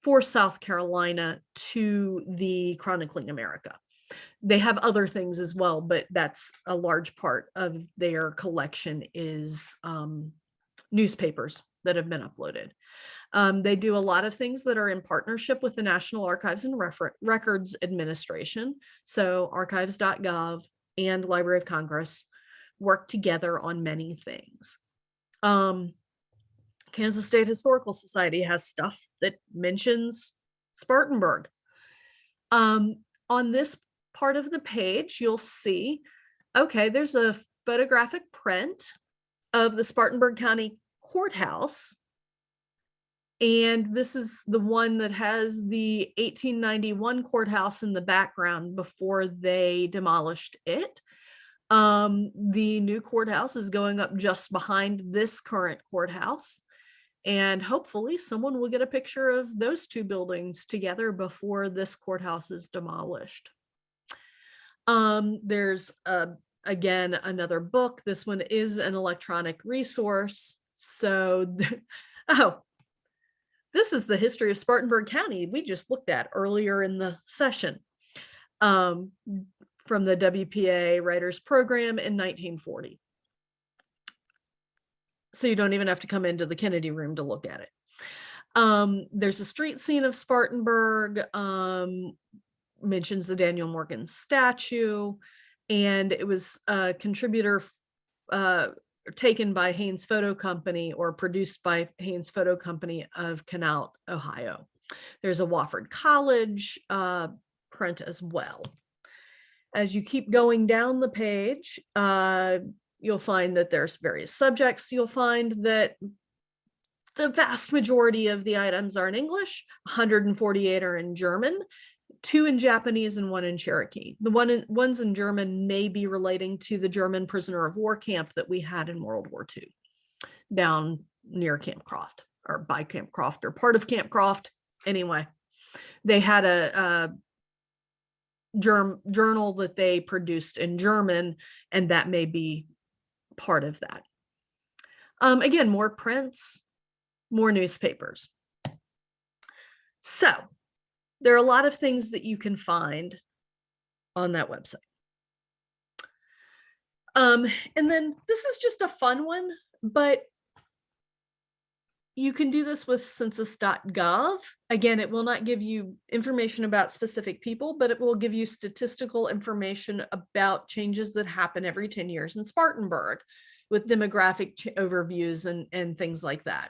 A: for South Carolina to the Chronicling America. They have other things as well, but that's a large part of their collection is newspapers that have been uploaded. They do a lot of things that are in partnership with the National Archives and Records Administration. So archives.gov and Library of Congress work together on many things. Kansas State Historical Society has stuff that mentions Spartanburg. On this part of the page, you'll see, okay, there's a photographic print of the Spartanburg County Courthouse. And this is the one that has the 1891 courthouse in the background before they demolished it. The new courthouse is going up just behind this current courthouse. And hopefully someone will get a picture of those two buildings together before this courthouse is demolished. There's again, another book. This one is an electronic resource. So, This is the history of Spartanburg County we just looked at earlier in the session, from the WPA Writers Program in 1940. So you don't even have to come into the Kennedy room to look at it. There's a street scene of Spartanburg, mentions the Daniel Morgan statue, and it was a contributor taken by Haynes Photo Company, or produced by Haynes Photo Company of Canal, Ohio. There's a Wofford College print as well. As you keep going down the page, you'll find that there's various subjects. You'll find that the vast majority of the items are in English, 148 are in German, 2 in Japanese and 1 in Cherokee. The ones in German may be relating to the German prisoner of war camp that we had in World War II down near Camp Croft, or by Camp Croft, or part of Camp Croft. Anyway, they had a journal that they produced in German, and that may be part of that. Again, more prints, more newspapers. So there are a lot of things that you can find on that website. And then this is just a fun one, but you can do this with census.gov. Again, it will not give you information about specific people, but it will give you statistical information about changes that happen every 10 years in Spartanburg, with demographic overviews and things like that.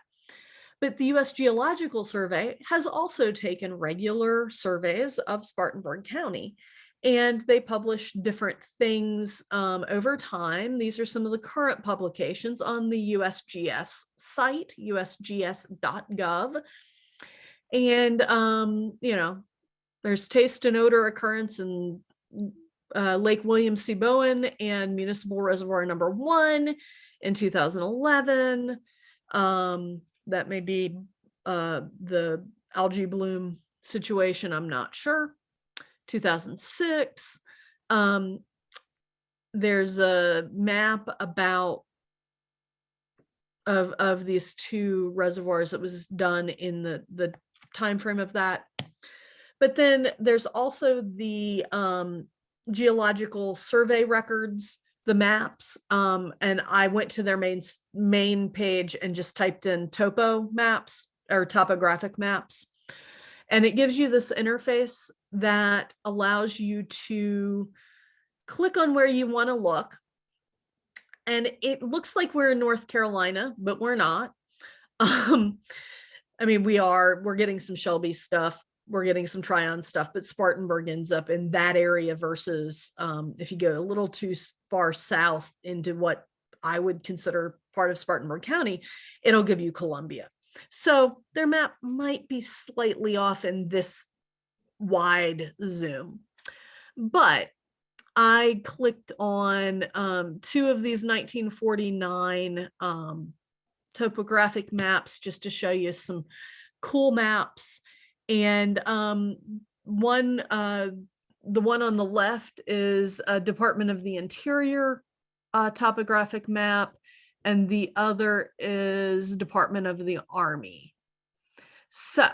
A: But the U.S. Geological Survey has also taken regular surveys of Spartanburg County, and they publish different things over time. These are some of the current publications on the USGS site, usgs.gov. And, you know, there's taste and odor occurrence in Lake William C. Bowen and Municipal Reservoir number 1 in 2011. That may be the algae bloom situation, I'm not sure. 2006. There's a map about of these 2 reservoirs that was done in the time frame of that. But then there's also the Geological Survey records, the maps, and I went to their main page and just typed in topo maps, or topographic maps, and it gives you this interface that allows you to click on where you want to look, and it looks like we're in North Carolina, but we're not. I mean, we're getting some Shelby stuff, we're getting some Tryon stuff, but Spartanburg ends up in that area versus if you go a little too far south into what I would consider part of Spartanburg County, it'll give you Columbia. So their map might be slightly off in this wide zoom. But I clicked on 2 of these 1949 topographic maps just to show you some cool maps. And the one on the left is a Department of the Interior topographic map, and the other is Department of the Army. So,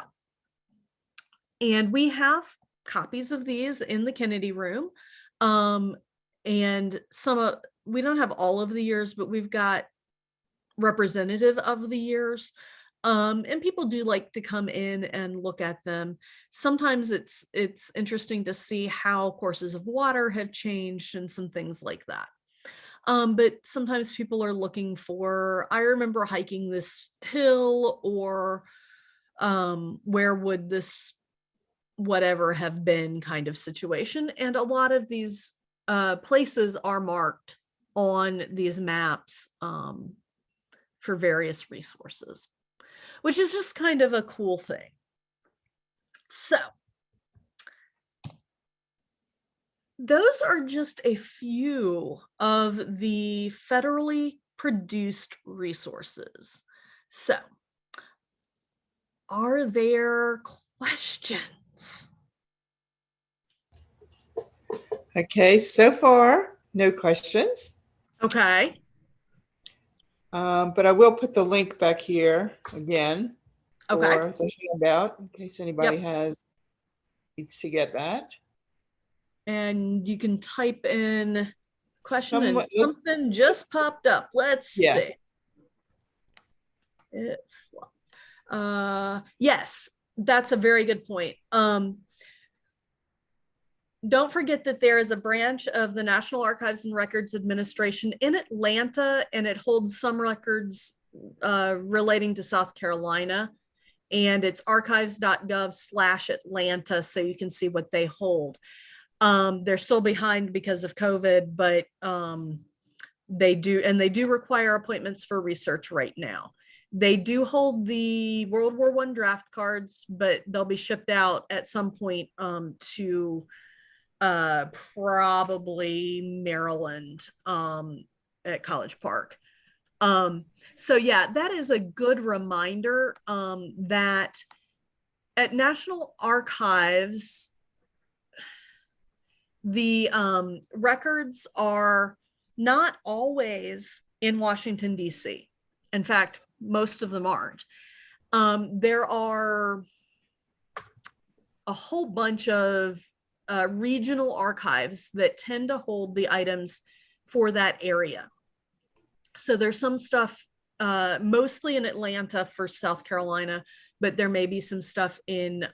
A: and we have copies of these in the Kennedy room. And we don't have all of the years, but we've got representative of the years. And people do like to come in and look at them. Sometimes it's interesting to see how courses of water have changed and some things like that. But sometimes people are looking for, I remember hiking this hill, or where would this whatever have been kind of situation. And a lot of these places are marked on these maps for various resources, which is just kind of a cool thing. So those are just a few of the federally produced resources. So are there questions?
B: Okay, so far, no questions.
A: Okay.
B: But I will put the link back here again.
A: Okay.
B: for the handout in case anybody
A: Yep.
B: needs to get that.
A: And you can type in question and
B: Somewhat,
A: something just popped up. Let's
B: yeah.
A: see. Yes, that's a very good point. Don't forget that there is a branch of the National Archives and Records Administration in Atlanta, and it holds some records relating to South Carolina. And it's archives.gov/Atlanta, so you can see what they hold. They're still behind because of COVID, but they do require appointments for research right now. They do hold the World War I draft cards, but they'll be shipped out at some point to probably Maryland at College Park. So yeah, that is a good reminder that at National Archives, the records are not always in Washington, D.C. In fact, most of them aren't. There are a whole bunch of regional archives that tend to hold the items for that area. So there's some stuff mostly in Atlanta for South Carolina, but there may be some stuff in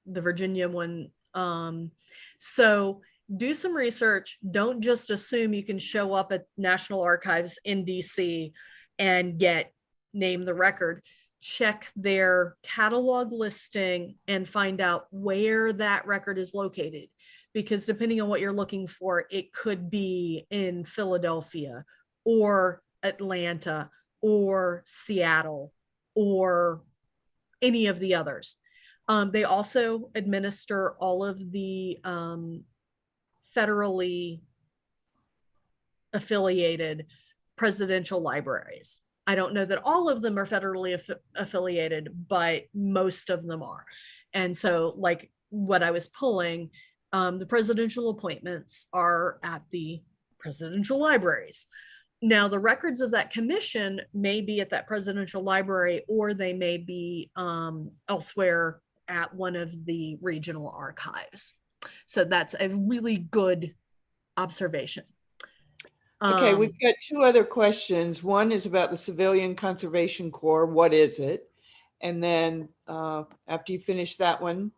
A: the Virginia one. So do some research. Don't just assume you can show up at National Archives in DC and name the record. Check their catalog listing and find out where that record is located. Because depending on what you're looking for, it could be in Philadelphia or Atlanta or Seattle or any of the others. They also administer all of the federally affiliated presidential libraries. I don't know that all of them are federally affiliated, but most of them are. And so, like what I was pulling, the presidential appointments are at the presidential libraries. Now, the records of that commission may be at that presidential library, or they may be elsewhere at one of the regional archives. So that's a really good observation.
B: Okay, we've got two other questions. One is about the Civilian Conservation Corps. What is it? And then after you finish that one,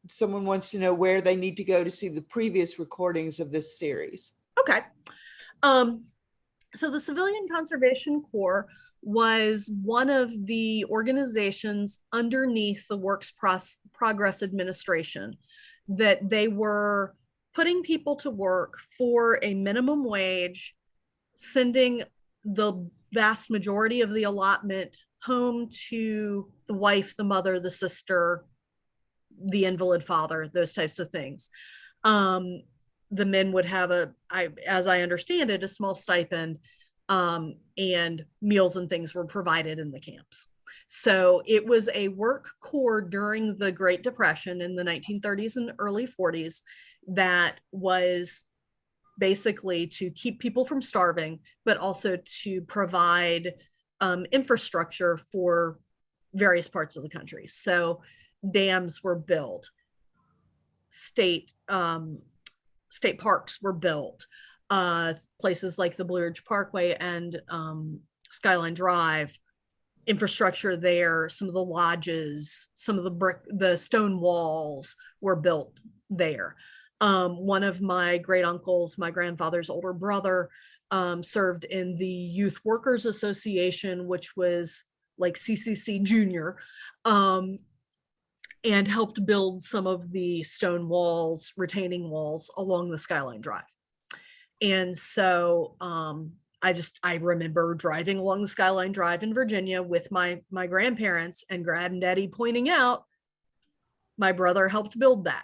B: someone wants to know where they need to go to see the previous recordings of this series.
A: Okay. So the Civilian Conservation Corps was one of the organizations underneath the Works Progress Administration that they were putting people to work for a minimum wage, sending the vast majority of the allotment home to the wife, the mother, the sister, the invalid father, those types of things. The men would have as I understand it, a small stipend, and meals and things were provided in the camps. So it was a work corps during the Great Depression in the 1930s and early 40s that was basically to keep people from starving, but also to provide infrastructure for various parts of the country. So dams were built, state parks were built, places like the Blue Ridge Parkway and Skyline Drive, infrastructure there, some of the lodges, some of the stone walls were built there. One of my great uncles, my grandfather's older brother, served in the Youth Workers Association, which was like CCC Junior, and helped build some of the stone walls, retaining walls along the Skyline Drive. And so I remember driving along the Skyline Drive in Virginia with my grandparents, and Granddaddy pointing out, my brother helped build that.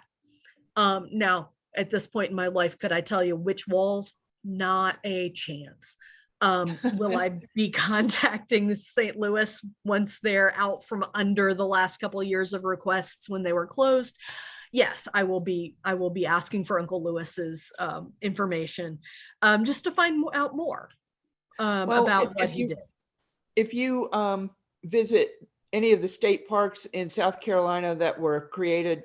A: Now, at this point in my life, could I tell you which walls? Not a chance. Will I be contacting St. Louis once they're out from under the last couple of years of requests when they were closed? Yes, I will be asking for Uncle Lewis's information just to find out more about what he did.
B: If you visit any of the state parks in South Carolina that were created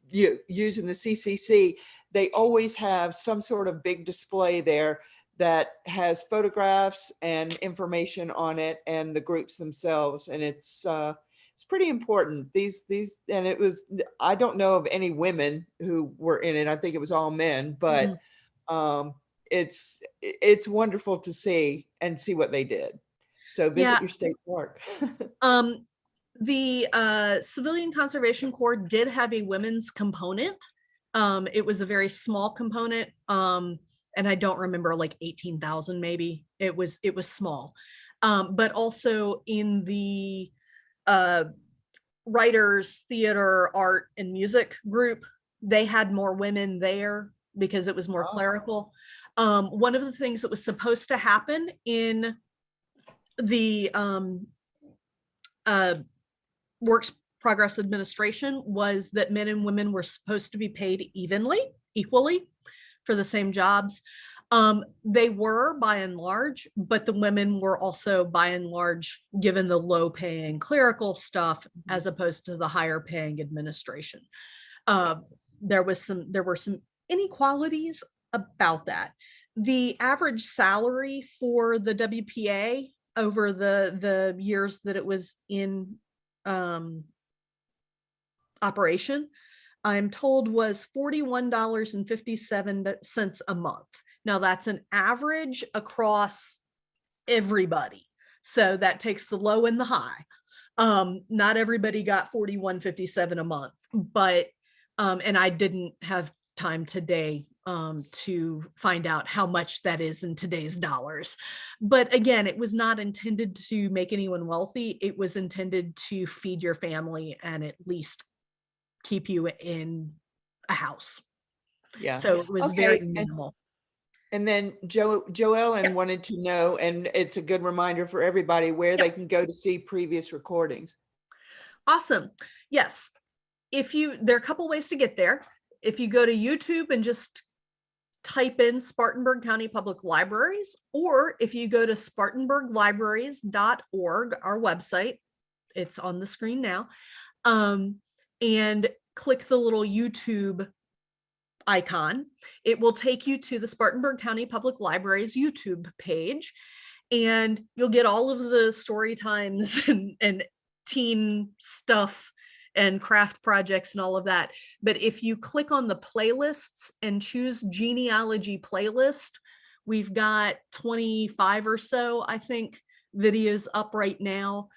B: using the CCC, they always have some sort of big display there that has photographs and information on it and the groups themselves. And it's pretty important. And it was, I don't know of any women who were in it. I think it was all men, but it's wonderful to see and see what they did. So visit your state park.
A: The Civilian Conservation Corps did have a women's component. It was a very small component. And I don't remember, like 18,000 maybe. It was small. But also in the writers, theater, art, and music group, they had more women there because it was more clerical. One of the things that was supposed to happen in the Works Progress Administration was that men and women were supposed to be paid equally for the same jobs. They were by and large, but the women were also by and large given the low paying clerical stuff as opposed to the higher paying administration. There were some inequalities about that. The average salary for the WPA over the years that it was in operation, I'm told, was $41.57 a month. Now that's an average across everybody. So that takes the low and the high. Not everybody got $41.57 a month, but and I didn't have time today to find out how much that is in today's dollars. But again, it was not intended to make anyone wealthy. It was intended to feed your family and at least keep you in a house.
B: Yeah.
A: So it was very minimal.
B: And then Joellen wanted to know, and it's a good reminder for everybody, where they can go to see previous recordings.
A: Awesome. Yes. There are a couple ways to get there. If you go to YouTube and just type in Spartanburg County Public Libraries, or if you go to spartanburglibraries.org, our website, it's on the screen now, and click the little YouTube icon, it will take you to the Spartanburg County Public Libraries YouTube page, and you'll get all of the story times and teen stuff and craft projects and all of that. But if you click on the playlists and choose genealogy playlist, we've got 25 or so, I think, videos up right now.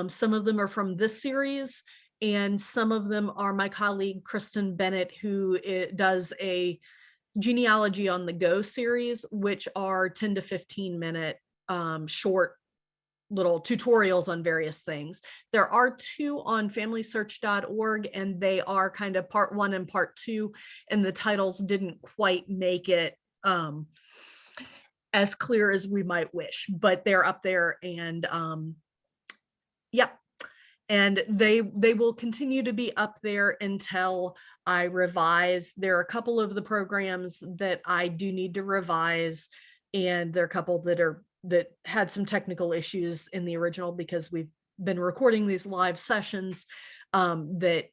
A: Some of them are from this series, and some of them are my colleague Kristen Bennett, who does a Genealogy on the Go series, which are 10 to 15 minute short little tutorials on various things. There are 2 on familysearch.org, and they are kind of part 1 and part 2, and the titles didn't quite make it as clear as we might wish, but they're up there. And yep. And they will continue to be up there until I revise. There are a couple of the programs that I do need to revise, and there are a couple that had some technical issues in the original because we've been recording these live sessions, that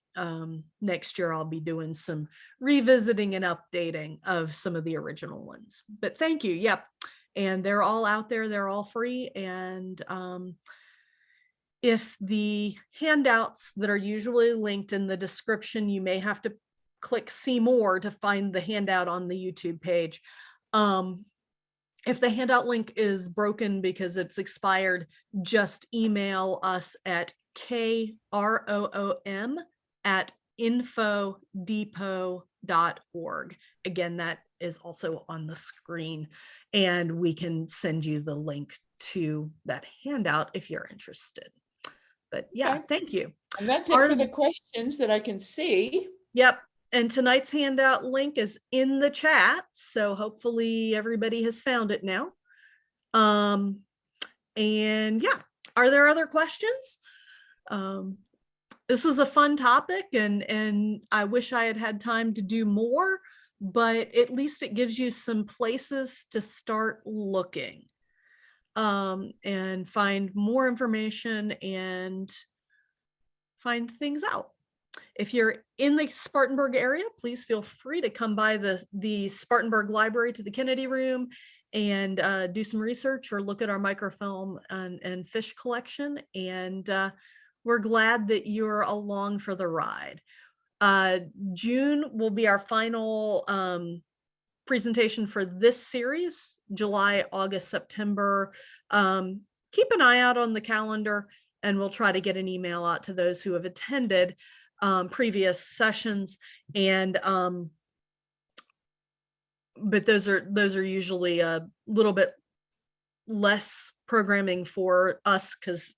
A: next year I'll be doing some revisiting and updating of some of the original ones. But thank you. Yep. And they're all out there. They're all free. And if the handouts that are usually linked in the description, you may have to click see more to find the handout on the YouTube page. If the handout link is broken because it's expired, just email us at kroom@infodepot.org. Again, that is also on the screen, and we can send you the link to that handout if you're interested. But yeah, thank you.
B: And that's it for the questions that I can see.
A: Yep. And tonight's handout link is in the chat, so hopefully everybody has found it now. And yeah, are there other questions? This was a fun topic, and I wish I had had time to do more, but at least it gives you some places to start looking and find more information and find things out. If you're in the Spartanburg area, please feel free to come by the Spartanburg Library to the Kennedy Room and do some research or look at our microfilm and fish collection. And we're glad that you're along for the ride. June will be our final presentation for this series. July, August, September. Keep an eye out on the calendar, and we'll try to get an email out to those who have attended previous sessions. And but those are usually a little bit less programming for us, because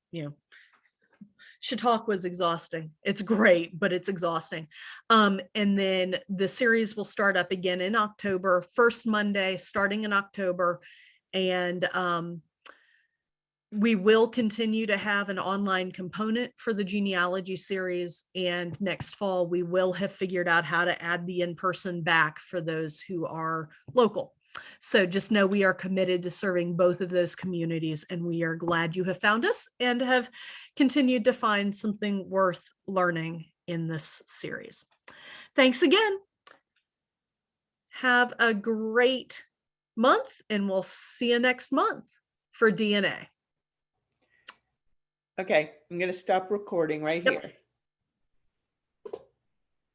A: Chautauqua was exhausting. It's great, but it's exhausting. And then the series will start up again in October, first Monday starting in October. And we will continue to have an online component for the genealogy series. And next fall, we will have figured out how to add the in-person back for those who are local. So just know we are committed to serving both of those communities, and we are glad you have found us and have continued to find something worth learning in this series. Thanks again. Have a great month, and we'll see you next month for DNA.
B: Okay, I'm going to stop recording right here.